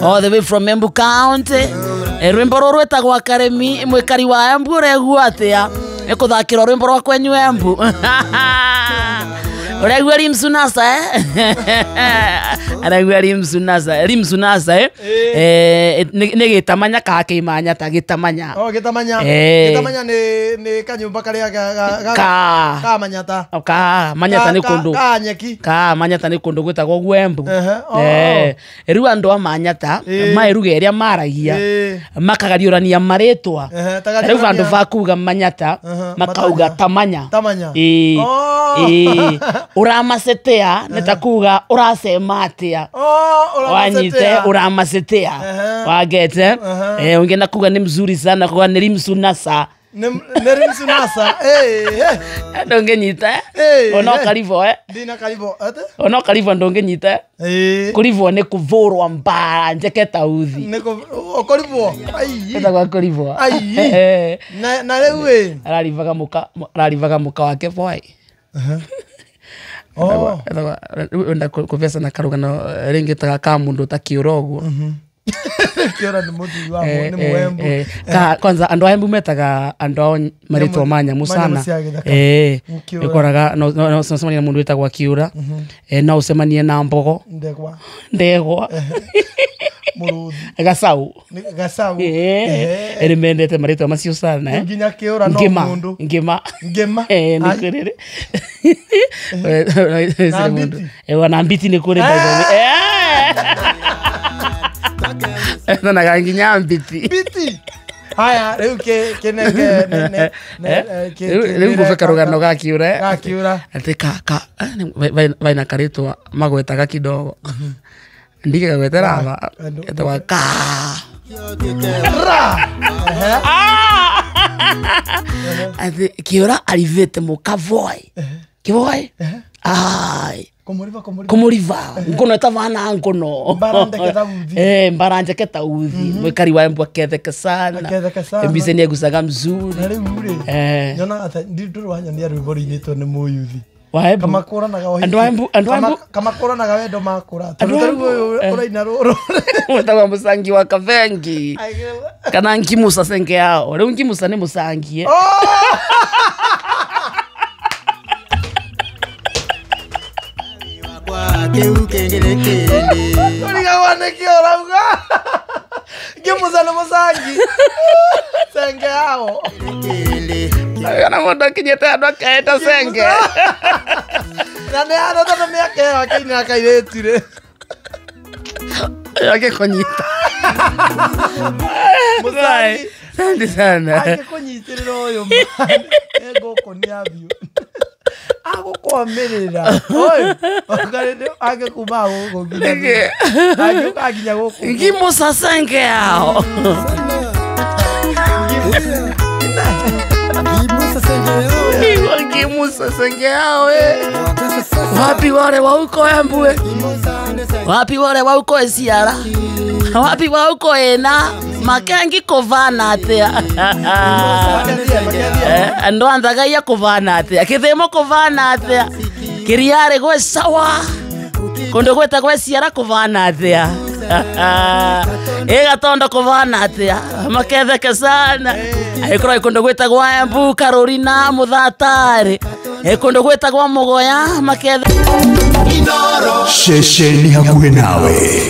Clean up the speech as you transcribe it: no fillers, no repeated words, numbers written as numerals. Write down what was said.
all the way from Embu County. Rwimbo rwo rwetagwa Karemi mwikari wa Embu regua atia ekuthakira rwimbo rwa kwenyu Embu. Uregua rimsunasa Aragua rimsunasa nigitamanya ka kimanya ta gitamanya. Gitamanya. Gitamanya ni kanyumba karia ka manyata. Ka manyata ni kundu. Ka nyeki. Ka manyata ni kundu gwitagwo Gwembu. Riu andu amanyata mairuga iria maragia makagariurania maritwa. Riu andu vakuga manyata makauga tamanya. Tamanya. Uramasetea netakuga urasema atia. Wanyite uramasetea. Wagete ungenda kuga ni mzuri sana kwa nirimsunasa. Nirimsunasa. Ndongenyita. Ono karivo Dina karivo ate. Ono karivo ndongenyita. Kurivo ne kuvurwa mbara njeketa uthi. Neko okorivo. Ai. Eta kwa kurivo. Ai. Na lewe. Ararivaga muka wake boy. Enda kuvesa na karugano ringitaga ka mundu ta kiorogo. Kiora ni muthi wa ni Mwembu. Kwanza andu Embu metaga andu maritwa manya musana. Ikoraga no semania mundu wetagwa Kiura. Na usemanie na Mbogo. Ndegwa. Muruthi. Gasau. Mendete maritwa macio sana. Nginya Kiura no mundu. Ngima. Nikurire. Na mbiti ni kure by the way. Na ganginya mbiti. Mbiti. Haya, riu kenenge riu ngufeka rugano ga Kiura. Ga Kiura. Ati ka vaina karitwa magwetaga kidogo. Ndike gwetera aba. Etwa ka. Ati Kiura arivete mukavoi. Kivoi? Ai. Kumuriva. Ngono etavana ngono. Mbaranje keta uthi. Mwikari wa Embu aketheka sana. Embise ni egusaga mzuri. Nyona ata ndiro wanya ni arubori nito ni muyuthi. Waebu. Kamakura na gawa. Andu Embu. Kamakura na gawa ndo makura. Uraina roro. Mwetawa musangi wa kavengi. Kana nkimusa senge yao. Leo nkimusa ni musangi. Urigawane Kiora uga. Nkimusa ni musangi. Senge yao. Kana moda kinyete andu akaeta senge. Na ne ano tata miake wakini akairetire. Yake konyita. Musangi. Sandi sana. Ake konyitire royo man. Ego koni abio. Ako kwa merera. Oi. Ake kubago goginya. Ake kaginya goko. Ngimusa senge yao. Ngimusa senge yao. Wapi wale wa uko Embu? Wapi wale wa uko Esiara? Wapi wa uko Ena? Makengi kovana atia. Ando andaga ya kovana atia. Kithemo kovana atia. Kiriare gwe sawa. Kondo gweta gwe Esiara kovana atia. Gatondo kovana atia. Maketheka sana. Aikora ikondo gwetagwa Embu Carolina Muthatari. Ikondo gwetagwa Mugoya makethe. Shesheni hakuwe nawe.